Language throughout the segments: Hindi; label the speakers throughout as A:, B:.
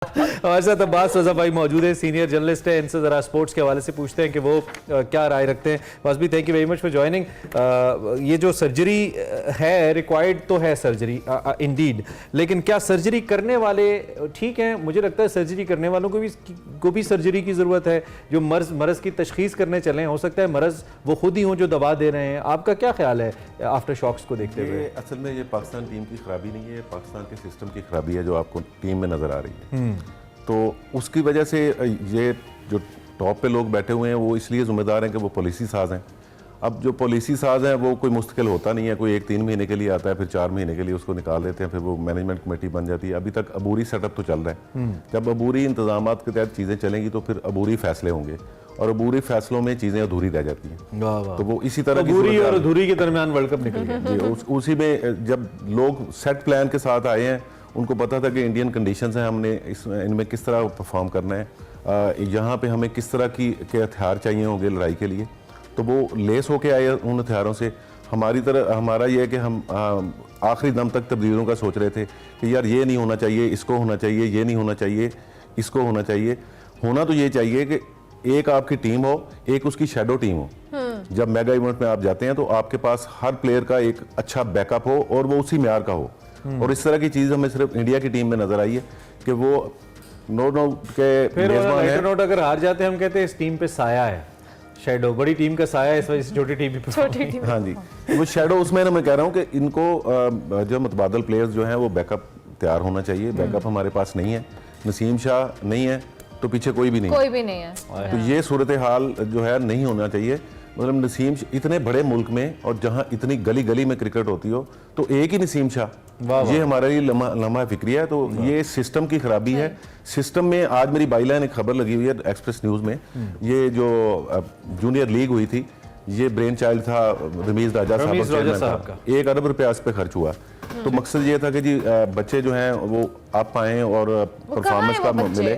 A: हमारे साथ अब्बास रजा भाई मौजूद है, सीनियर जर्नलिस्ट है। इनसे ज़रा स्पोर्ट्स के हवाले से पूछते हैं कि वो क्या राय रखते हैं। बस भी thank you very much for joining. ये जो सर्जरी है, रिक्वायर्ड तो है सर्जरी इंडीड, लेकिन क्या सर्जरी करने वाले ठीक हैं? मुझे लगता है सर्जरी करने वालों को भी सर्जरी की ज़रूरत है। जो मर्ज़ की तशखीस करने चले, हो सकता है मर्ज़ वो खुद ही हों जो दवा दे रहे हैं। आपका क्या ख्याल है आफ्टर शॉक्स को देखते हुए?
B: असल में ये पाकिस्तान टीम की खराबी नहीं है, पाकिस्तान के सिस्टम की खराबी है जो आपको टीम में नज़र आ रही है। तो उसकी वजह से ये जो टॉप पे लोग बैठे हुए हैं वो इसलिए ज़िम्मेदार हैं कि वो पॉलिसी साज हैं। अब जो पॉलिसी साज हैं वो कोई मुस्तकिल होता नहीं है, कोई 1-3 महीने के लिए आता है, फिर 4 महीने के लिए उसको निकाल देते हैं, फिर वो मैनेजमेंट कमेटी बन जाती है। अभी तक अबूरी सेटअप तो चल रहा है। जब अबूरी इंतजामात के तहत चीज़ें चलेंगी तो फिर अबूरी फैसले होंगे, और अबूरी फैसलों में चीज़ें अधूरी रह जाती हैं। तो वो इसी तरह
A: अबूरी और अधूरी के दरमियान वर्ल्ड कप निकल गया।
B: उसी में जब लोग सेट प्लान के साथ आए हैं, उनको पता था कि इंडियन कंडीशंस हैं, हमने इनमें किस तरह परफॉर्म करना है, यहाँ पे हमें किस तरह के हथियार चाहिए होंगे लड़ाई के लिए, तो वो लेस होके आए उन हथियारों से। हमारा ये है कि हम आखिरी दम तक तब्दीलियों का सोच रहे थे कि यार ये नहीं होना चाहिए, इसको होना चाहिए, ये नहीं होना चाहिए, इसको होना चाहिए। होना तो ये चाहिए कि एक आपकी टीम हो, एक उसकी शैडो टीम हो। जब मेगा इवेंट में आप जाते हैं तो आपके पास हर प्लेयर का एक अच्छा बैकअप हो और वो उसी म्यार का हो। और इस तरह की चीज़ हमें सिर्फ इंडिया की टीम में नजर आई है कि वो नोट के
A: नोट अगर हार जाते हैं हम कहते हैं इस टीम पे साया है, शैडो बड़ी टीम का साया है, इस वजह से छोटी टीम।
B: हाँ जी, वो शैडो उसमें मैं कह रहा हूँ कि इनको जो मुतबादल प्लेयर्स जो हैं वो बैकअप तैयार होना चाहिए। बैकअप हमारे पास नहीं है, नसीम शाह नहीं है तो पीछे कोई भी नहीं है। तो ये सूरत हाल जो है नहीं होना चाहिए। मतलब नसीम इतने बड़े मुल्क में और जहाँ इतनी गली गली में क्रिकेट होती हो तो एक ही नसीम शाह, ये हमारे लिए लम्हा फिक्री है। तो ये सिस्टम की खराबी है। सिस्टम में आज मेरी बाईलाइन एक खबर लगी हुई है एक्सप्रेस न्यूज़ में, ये जो जूनियर लीग हुई थी, ये ब्रेन चाइल्ड था रमीज राजा साहब का। 1 अरब रुपया इस पे खर्च हुआ। तो मकसद ये था कि जी बच्चे जो हैं वो आप आए और परफॉर्मेंस का मिले।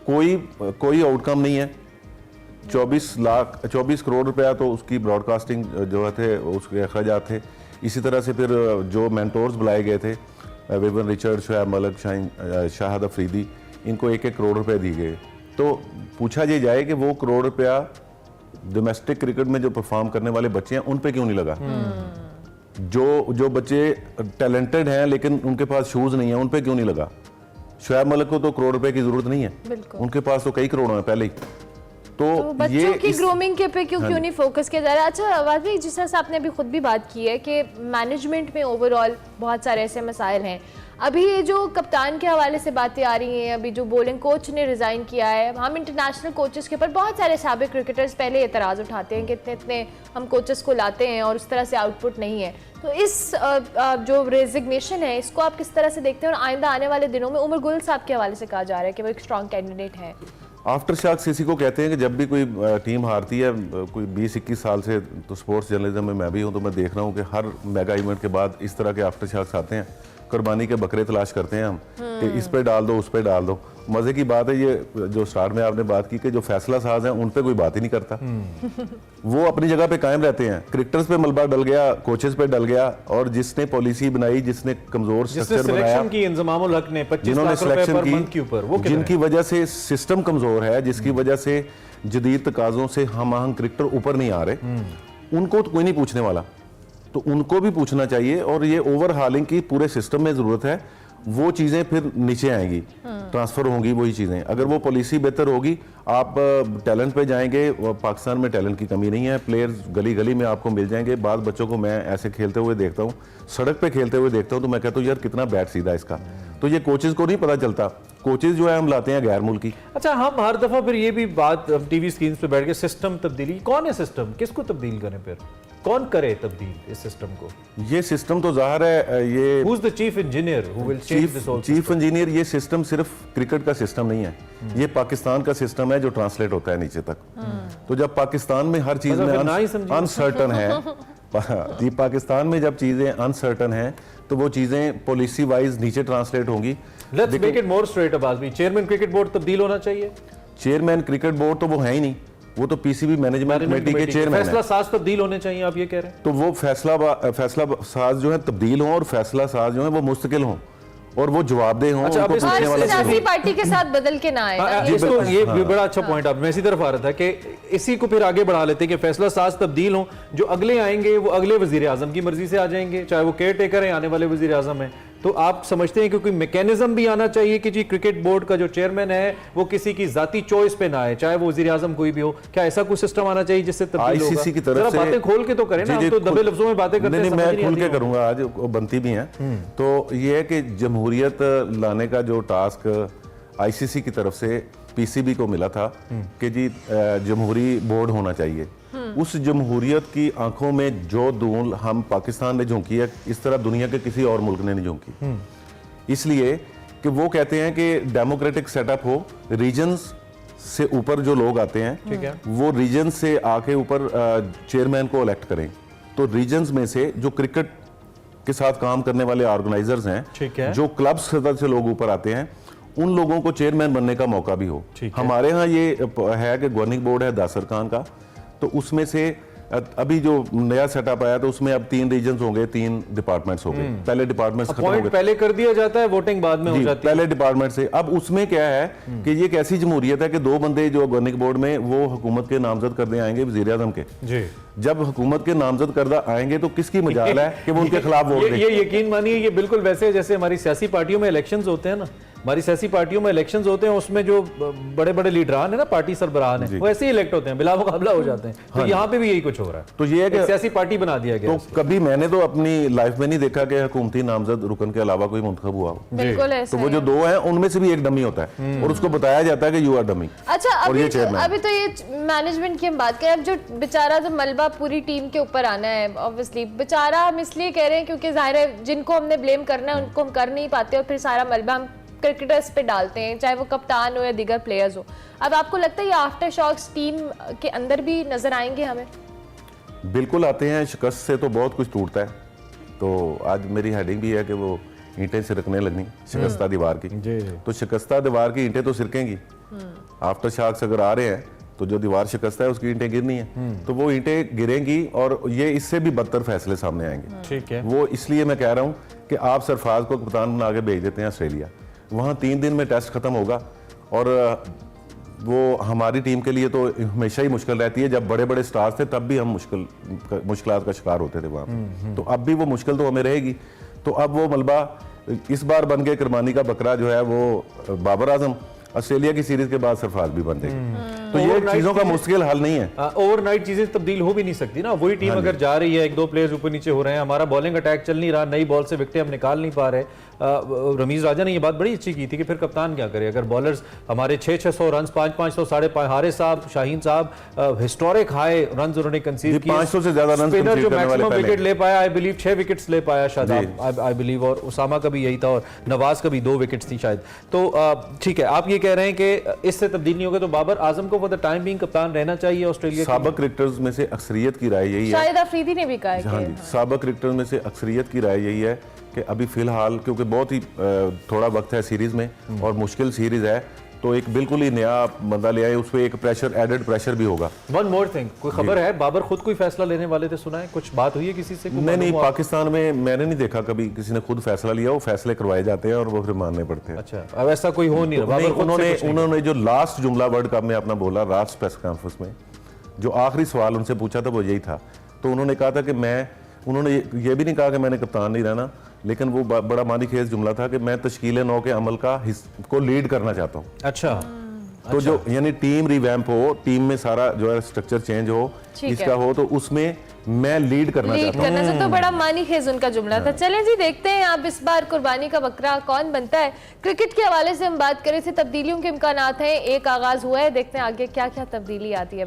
B: कोई आउटकम नहीं है। 24 करोड़ रुपया तो उसकी ब्रॉडकास्टिंग जो थे उसके अखराजात थे। इसी तरह से फिर जो मेंटोर्स बुलाए गए थे, विवन रिचर्ड, शोएब मलिक, शाहिद अफरीदी, इनको 1-1 करोड़ रुपए दिए गए। तो पूछा ये जाए कि वो करोड़ रुपया डोमेस्टिक क्रिकेट में जो परफॉर्म करने वाले बच्चे हैं उन पे क्यों नहीं लगा? जो बच्चे टैलेंटेड हैं लेकिन उनके पास शूज नहीं है उन पे क्यों नहीं लगा? शोएब मलिक को तो करोड़ रुपए की जरूरत नहीं है, उनके पास तो कई करोड़ हैं पहले ही।
C: तो बच्चों की ग्रूमिंग के पे क्यों नहीं फोकस किया जा रहा है? अच्छा आवाज़ भाई, जिस तरह से आपने अभी खुद भी बात की है कि मैनेजमेंट में ओवरऑल बहुत सारे ऐसे मसाइल हैं। अभी ये जो कप्तान के हवाले से बातें आ रही हैं, अभी जो बॉलिंग कोच ने रिज़ाइन किया है, हम इंटरनेशनल कोचेस के ऊपर बहुत सारे साबिक क्रिकेटर्स पहले एतराज़ उठाते हैं कि इतने हम कोचेस को लाते हैं और उस तरह से आउटपुट नहीं है। तो इस जो रेजिग्नेशन है इसको आप किस तरह से देखते हैं? और आइंदा आने वाले दिनों में उमर गुल साहब के हवाले से कहा जा रहा है कि वो एक स्ट्रॉन्ग कैंडिडेट है।
B: आफ्टर शॉक्स इसी को कहते हैं कि जब भी कोई टीम हारती है, कोई 20-21 साल से तो स्पोर्ट्स जर्नलिज्म में मैं भी हूं, तो मैं देख रहा हूं कि हर मेगा इवेंट के बाद इस तरह के आफ्टर शॉक्स आते हैं। कुर्बानी के बकरे तलाश करते हैं हम कि इस पे डाल दो, उस पे डाल दो। मजे की बात है ये जो स्टार्ट में आपने बात की कि जो फैसला साज हैं उन पे कोई बात ही नहीं करता। वो अपनी जगह पे कायम रहते हैं। क्रिकेटर्स पे मलबा डल गया, कोचेस पे डल गया, और जिसने पॉलिसी बनाई, जिसने कमजोर स्ट्रक्चर बनाया, जिन्होंने सिलेक्शन की, जिनकी वजह से सिस्टम कमजोर है, जिसकी वजह से जदीद तकाजों से हम आहंग क्रिकेटर ऊपर नहीं आ रहे, उनको तो कोई नहीं पूछने वाला। तो उनको भी पूछना चाहिए। और ये ओवरहालिंग की पूरे सिस्टम में जरूरत है। वो चीजें फिर नीचे आएंगी, ट्रांसफर होंगी वही चीजें। अगर वो पॉलिसी बेहतर होगी, आप टैलेंट पे जाएंगे। पाकिस्तान में टैलेंट की कमी नहीं है, प्लेयर्स गली गली में आपको मिल जाएंगे। बाद बच्चों को मैं ऐसे खेलते हुए देखता हूँ, सड़क पे खेलते हुए देखता हूँ, तो मैं कहता हूँ यार कितना बैट सीधा इसका। तो ये कोचेज को नहीं पता चलता। कोचेज जो है हम लाते हैं गैर मुल्की।
A: अच्छा, हम हर दफा फिर ये भी बात टीवी स्क्रीन पे बैठ के सिस्टम तब्दीली, कौन है सिस्टम, किसको तब्दील करें, फिर कौन करे तब्दील इस सिस्टम को? ये
B: सिस्टम तो जाहिर है ये
A: Who's the chief engineer who will change this whole
B: chief engineer. ये सिस्टम सिर्फ क्रिकेट का सिस्टम नहीं है, ये पाकिस्तान का सिस्टम है जो ट्रांसलेट होता है नीचे तक। तो जब पाकिस्तान में हर चीज में अनसर्टन है जी, पाकिस्तान में जब चीजें अनसर्टन हैं तो वो चीजें पॉलिसी वाइज नीचे ट्रांसलेट होंगी।
A: Let's make it more straight about भी। चेयरमैन क्रिकेट बोर्ड तबदील होना चाहिए।
B: चेयरमैन क्रिकेट बोर्ड तो वो है ही नहीं, वो तो पीसीबी मैनेजमेंट कमेटी के चेयरमैन।
A: फैसला साज तब्दील होने चाहिए, आप ये कह रहे हैं?
B: तो वो फैसला साज जो है तब्दील हों और फैसला साज जो है वो मुस्तकिल हों। और वो जवाबदेह हों,
A: अच्छा,
B: उनको
A: अब इस-
B: पूछने वाला कोई
C: सियासी
B: नहीं।
C: पार्टी के साथ बदल के ना आए ना,
A: हाँ,
C: ये
A: इसको
C: तो-
A: ये भी बड़ा अच्छा पॉइंट आप मैं इसी तरफ आ रहा था कि इसी को फिर आगे बढ़ा लेते हैं कि फैसला साज तब्दील हो, जो अगले आएंगे वो अगले वजीर आजम की मर्जी से आ जाएंगे, चाहे वो केयर टेकर है आने वाले वजीर आजम है। तो आप समझते हैं कि कोई मैकेनिज्म भी आना चाहिए कि जी क्रिकेट बोर्ड का जो चेयरमैन है वो किसी की जाती चॉइस पे ना आए, चाहे वो वजीर आजम कोई भी हो? क्या ऐसा कोई सिस्टम आना चाहिए जिससे तब्दील होगा?
B: आईसीसी की तरफ
A: जरा
B: से
A: बातें खोल के तो करें ना,
B: जी,
A: हम
B: जी,
A: तो दबे
B: खुल-
A: लफ्जों में बातें करते हैं,
B: नहीं,
A: समझ
B: मैं
A: नहीं
B: खुल
A: आती
B: के
A: हैं।
B: करूंगा, आज वो बनती भी हैं। तो ये है कि जमहूरियत लाने का जो टास्क आईसीसी की तरफ से पीसीबी को मिला था कि जी जमहूरी बोर्ड होना चाहिए। उस जमहूरियत की आंखों में जो धूल हम पाकिस्तान ने झोंकी है, इस तरह दुनिया के किसी और मुल्क ने नहीं झोंकी। इसलिए कि वो कहते हैं कि डेमोक्रेटिक सेटअप हो, रीजन्स से ऊपर जो लोग आते हैं
A: ठीक है।
B: वो रीजन से आके ऊपर चेयरमैन को इलेक्ट करें। तो रीजन्स में से जो क्रिकेट के साथ काम करने वाले ऑर्गेनाइजर्स
A: ठीक
B: हैं,
A: है।
B: जो क्लब सदस्य से लोग ऊपर आते हैं, उन लोगों को चेयरमैन बनने का मौका भी हो।
A: ठीक है।
B: हमारे यहाँ ये है कि गवर्निंग बोर्ड है दासर खान का, तो उसमें से अभी जो नया सेटअप आया तो उसमें अब 3 रीजन्स होंगे, 3 डिपार्टमेंट्स हो गए। पहले डिपार्टमेंट्स खत्म हो
A: पॉइंट
B: गए,
A: पहले कर दिया जाता है, वोटिंग बाद में हो
B: जी,
A: जाती है।
B: पहले डिपार्टमेंट से। अब उसमें क्या है कि ये एक ऐसी जमहूरियत है कि 2 बंदे जो गवर्निंग बोर्ड में वो हुकूमत के नामजद करने आएंगे वजीर आजम के।
A: जी,
B: जब हुकूमत के नामजद करदा आएंगे तो किसकी मजाल है कि वो उनके खिलाफ वोट दें।
A: ये यकीन मानिए ये बिल्कुल वैसे है जैसे हमारी सियासी पार्टियों में इलेक्शंस होते हैं ना, हमारी सियासी पार्टियों में इलेक्शंस होते हैं, उसमें जो बड़े बड़े लीडरान है ना, पार्टी सरबराहान है, वो ऐसे ही इलेक्ट होते हैं, बिला मुकाबला हो जाते हैं। तो यहाँ पे भी यही कुछ हो रहा है,
B: तो ये है
A: एक
B: कि
A: सियासी पार्टी बना दिया गया।
B: तो कभी मैंने तो अपनी लाइफ में नहीं देखा कि हुकूमती नामजद रुकन के अलावा कोई मुंतखब हुआ हो।
C: बिल्कुल ऐसा
B: तो वो जो
C: है।
B: 2 हैं उनमें से भी एक डमी होता है और उसको बताया जाता है कि यू आर डमी।
C: अच्छा,
B: और ये चेयरमैन।
C: अभी तो ये मैनेजमेंट की हम बात करें, अब जो बेचारा जो मलबा पूरी टीम के ऊपर आना है, ऑब्वियसली बेचारा हम इसलिए कह रहे हैं क्योंकि जाहिर है जिनको हमने ब्लेम करना है उनको हम कर नहीं पाते और फिर सारा मलबा हम क्रिकेटर्स पे डालते हैं, चाहे वो कप्तान हो या दीगर प्लेयर्स हो। अब आपको लगता है ये आफ्टर शॉक्स टीम के अंदर भी नजर आएंगे हमें?
B: बिल्कुल आते हैं, शिकस्त से तो बहुत कुछ टूटता है। तो आज मेरी हेडिंग भी है कि वो ईंटें सिरकने लगनी, शिकस्ता दीवार की।
A: जी।
B: तो शिकस्ता दीवार की ईंटें तो सिरकेंगी। आफ्टर शॉक्स अगर आ रहे हैं तो जो दीवार शिकस्ता है उसकी ईंटें गिरनी है, तो वो ईंटें गिरेंगी और ये इससे भी बदतर फैसले सामने आएंगे।
A: ठीक है।
B: वो इसलिए मैं कह रहा हूँ कि आप सरफराज को कप्तान बना के भेज देते हैं ऑस्ट्रेलिया, वहाँ 3 दिन में टेस्ट खत्म होगा और वो हमारी टीम के लिए तो हमेशा ही मुश्किल रहती है। जब बड़े बड़े स्टार्स थे तब भी हम मुश्किलात का शिकार होते थे वहाँ पे, तो अब भी वो मुश्किल तो हमें रहेगी। तो अब वो मलबा इस बार बन के कुर्बानी का बकरा जो है वो बाबर आजम, ऑस्ट्रेलिया की सीरीज के बाद सरफराज भी बन जाएगी। तो ये
A: Overnight
B: चीजों का
A: चीजें-
B: मुश्किल हल नहीं है।
A: ओवरनाइट चीजें तब्दील हो भी नहीं सकती ना, वही टीम अगर जा रही है, 1-2 प्लेयर्स ऊपर नीचे हो रहे हैं, हमारा बॉलिंग अटैक चल नहीं रहा, नई बॉल से विकेट हम निकाल नहीं पा रहे। रमीज राजा ने ये बात बड़ी अच्छी की थी कि फिर कप्तान क्या करे अगर बॉलर्स हमारे 600-600 रन, 500-500, 550, हारिस साहब, शाहीन साहब हिस्टोरिक हाई रन उन्होंने कंसीव किए।
B: 500 से ज्यादा रन
A: स्पिनर
B: concede
A: जो
B: करने वाले
A: मैक्सिमम
B: पहले।
A: विकेट ले पाया, आई बिलीव 6 विकेट्स ले पाया शादाब, आई बिलीव, और उसामा का भी यही था और नवाज का भी 2 विकेट्स थी शायद। तो ठीक है, आप ये कह रहे हैं कि इससे तब्दील नहीं होगा तो बाबर आजम को फॉर द टाइम बीइंग कप्तान रहना चाहिए ऑस्ट्रेलिया के?
B: साबिक क्रिकेटर्स में से अक्सरियत की राय यही है,
C: शाहिद अफरीदी ने भी कहा है
B: हाँ
C: कि
B: जी, साबिक क्रिकेटर्स में से अक्सरियत की राय यही है कि अभी फिलहाल क्योंकि बहुत ही थोड़ा वक्त है सीरीज में और मुश्किल सीरीज है, तो एक बिल्कुल ही नया बंदा ले आए, उस पर एक प्रेशर, एडेड प्रेशर भी होगा।
A: वन मोर थिंग, कोई खबर है बाबर खुद कोई फैसला लेने वाले थे, सुना है कुछ बात हुई है किसी से? कोई
B: नहीं,
A: मालूम हो?
B: पाकिस्तान में मैंने नहीं देखा कभी किसी ने खुद फैसला लिया, वो फैसले करवाए जाते हैं और वो फिर मानने पड़ते हैं।
A: अच्छा, अब ऐसा कोई हो नहीं रहा,
B: नहीं,
A: बाबर खुद से कुछ नहीं।
B: उन्होंने जो लास्ट जुमला वर्ल्ड कप में अपना बोला लास्ट प्रेस कॉन्फ्रेंस में, जो आखिरी सवाल उनसे पूछा था वो यही था। तो उन्होंने कहा था कि उन्होंने ये भी नहीं कहा कि मैंने कप्तान नहीं रहना, लेकिन वो बड़ा मानी खेज जुमला था कि मैं तश्कील 9 के अमल को लीड करना चाहता हूँ।
A: अच्छा,
B: तो जो यानी टीम रिवैम्प हो, टीम में सारा जो है स्ट्रक्चर चेंज हो,
C: ठीक
B: इसका
C: है।
B: हो, तो उसमें मैं लीड करना
C: लीड
B: चाहता हूँ।
C: करना से तो बड़ा मानी खेज उनका जुमला था। चलें जी, देखते हैं अब इस बार कुर्बानी का बकरा कौन बनता है। क्रिकेट के हवाले से हम बात करें थे, तब्दीलियों के इम्कानात हैं, एक आगाज हुआ है, देखते हैं आगे क्या क्या तब्दीली आती है।